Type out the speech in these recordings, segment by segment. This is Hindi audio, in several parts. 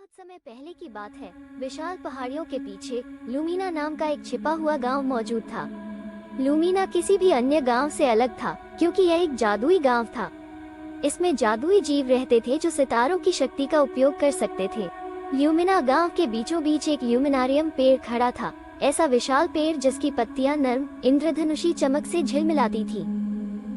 बहुत समय पहले की बात है। विशाल पहाड़ियों के पीछे लूमिना नाम का एक छिपा हुआ गांव मौजूद था। लूमिना किसी भी अन्य गांव से अलग था क्योंकि यह एक जादुई गांव था। इसमें जादुई जीव रहते थे जो सितारों की शक्ति का उपयोग कर सकते थे। लूमिना गांव के बीचों बीच एक ल्यूमिनारियम पेड़ खड़ा था। ऐसा विशाल पेड़ जिसकी पत्तियां नर्म इंद्रधनुषी चमक से झिलमिलाती थी।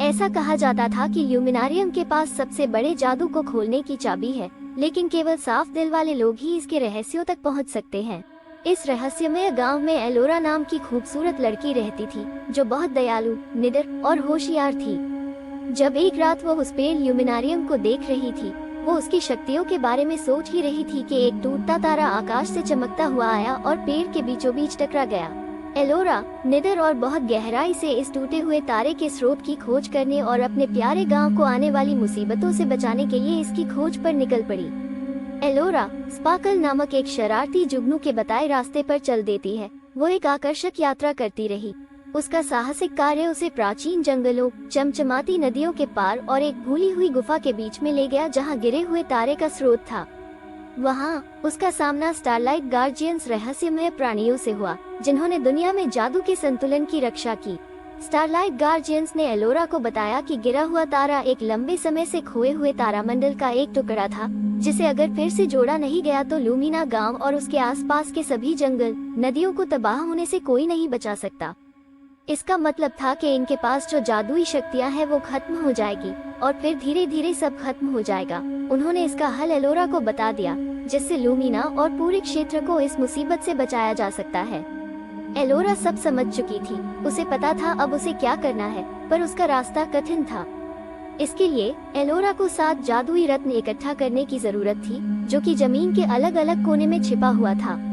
ऐसा कहा जाता था कि ल्यूमिनारियम के पास सबसे बड़े जादू को खोलने की चाबी है, लेकिन केवल साफ दिल वाले लोग ही इसके रहस्यों तक पहुंच सकते हैं। इस रहस्यमय गांव में एलोरा नाम की खूबसूरत लड़की रहती थी जो बहुत दयालु, निडर और होशियार थी। जब एक रात वो उस पेड़ ल्यूमिनारियम को देख रही थी, वो उसकी शक्तियों के बारे में सोच ही रही थी कि एक टूटता तारा आकाश से चमकता हुआ आया और पेड़ के बीचों बीच टकरा गया। एलोरा निडर और बहुत गहराई से इस टूटे हुए तारे के स्रोत की खोज करने और अपने प्यारे गांव को आने वाली मुसीबतों से बचाने के लिए इसकी खोज पर निकल पड़ी। एलोरा स्पार्कल नामक एक शरारती जुगनू के बताए रास्ते पर चल देती है। वो एक आकर्षक यात्रा करती रही। उसका साहसिक कार्य उसे प्राचीन जंगलों, चमचमाती नदियों के पार और एक भूली हुई गुफा के बीच में ले गया जहां गिरे हुए तारे का स्रोत था। वहां उसका सामना स्टारलाइट गार्जियंस रहस्यमय प्राणियों से हुआ जिन्होंने दुनिया में जादू के संतुलन की रक्षा की। स्टारलाइट गार्जियंस ने एलोरा को बताया कि गिरा हुआ तारा एक लंबे समय से खोए हुए तारामंडल का एक टुकड़ा था, जिसे अगर फिर से जोड़ा नहीं गया तो लूमिना गांव और उसके आसपास के सभी जंगल, नदियों को तबाह होने से कोई नहीं बचा सकता। इसका मतलब था कि इनके पास जो जादुई शक्तियां हैं वो खत्म हो जाएगी और फिर धीरे धीरे सब खत्म हो जाएगा। उन्होंने इसका हल एलोरा को बता दिया, जिससे लूमिना और पूरे क्षेत्र को इस मुसीबत से बचाया जा सकता है। एलोरा सब समझ चुकी थी। उसे पता था अब उसे क्या करना है, पर उसका रास्ता कठिन था। इसके लिए एलोरा को 7 जादुई रत्न इकट्ठा करने की जरूरत थी, जो कि जमीन के अलग अलग कोने में छिपा हुआ था।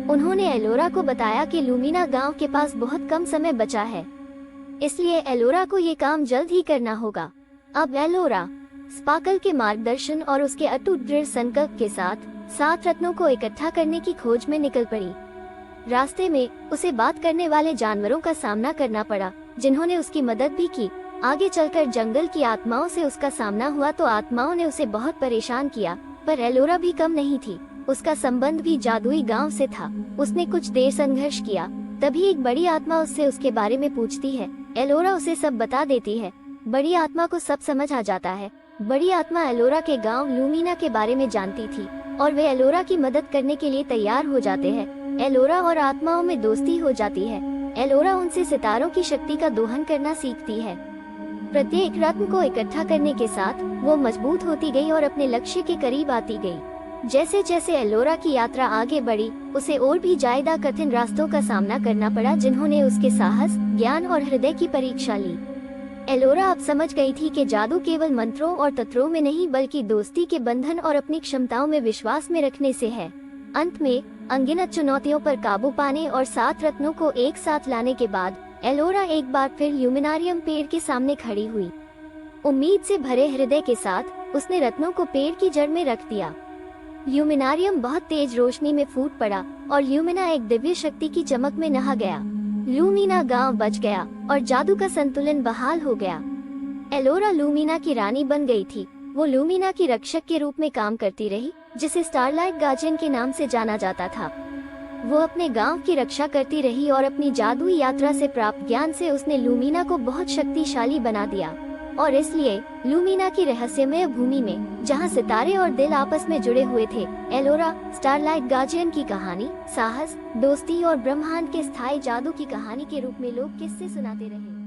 उन्होंने एलोरा को बताया कि लूमिना गांव के पास बहुत कम समय बचा है, इसलिए एलोरा को ये काम जल्द ही करना होगा। अब एलोरा स्पार्कल के मार्गदर्शन और उसके अटूट दृढ़ संकल्प के साथ 7 रत्नों को इकट्ठा करने की खोज में निकल पड़ी। रास्ते में उसे बात करने वाले जानवरों का सामना करना पड़ा, जिन्होंने उसकी मदद भी की। आगे चलकर जंगल की आत्माओं से उसका सामना हुआ तो आत्माओं ने उसे बहुत परेशान किया, पर एलोरा भी कम नहीं थी। उसका संबंध भी जादुई गांव से था। उसने कुछ देर संघर्ष किया, तभी एक बड़ी आत्मा उससे उसके बारे में पूछती है। एलोरा उसे सब बता देती है। बड़ी आत्मा को सब समझ आ जाता है। बड़ी आत्मा एलोरा के गांव लूमिना के बारे में जानती थी और वे एलोरा की मदद करने के लिए तैयार हो जाते हैं। एलोरा और आत्माओं में दोस्ती हो जाती है। एलोरा उनसे सितारों की शक्ति का दोहन करना सीखती है। प्रत्येक रत्न को इकट्ठा करने के साथ वो मजबूत होती गई और अपने लक्ष्य के करीब आती गई। जैसे जैसे एलोरा की यात्रा आगे बढ़ी, उसे और भी ज्यादा कठिन रास्तों का सामना करना पड़ा, जिन्होंने उसके साहस, ज्ञान और हृदय की परीक्षा ली। एलोरा अब समझ गई थी कि जादू केवल मंत्रों और तंत्रों में नहीं, बल्कि दोस्ती के बंधन और अपनी क्षमताओं में विश्वास में रखने से है। अंत में अनगिनत चुनौतियों पर काबू पाने और 7 रत्नों को एक साथ लाने के बाद एलोरा एक बार फिर ल्यूमिनारियम पेड़ के सामने खड़ी हुई। उम्मीद से भरे हृदय के साथ उसने रत्नों को पेड़ की जड़ में रख दिया। ल्यूमिनारियम बहुत तेज रोशनी में फूट पड़ा और ल्यूमिना एक दिव्य शक्ति की चमक में नहा गया। लूमिना गांव बच गया और जादू का संतुलन बहाल हो गया। एलोरा लूमिना की रानी बन गई थी। वो लूमिना की रक्षक के रूप में काम करती रही, जिसे स्टारलाइट गार्जियन के नाम से जाना जाता था। वो अपने गांव की रक्षा करती रही और अपनी जादुई यात्रा से प्राप्त ज्ञान से उसने लूमिना को बहुत शक्तिशाली बना दिया। और इसलिए लूमिना की रहस्यमय भूमि में, जहां सितारे और दिल आपस में जुड़े हुए थे, एलोरा स्टारलाइट गार्जियन की कहानी साहस, दोस्ती और ब्रह्मांड के स्थायी जादू की कहानी के रूप में लोग किस्से सुनाते रहे।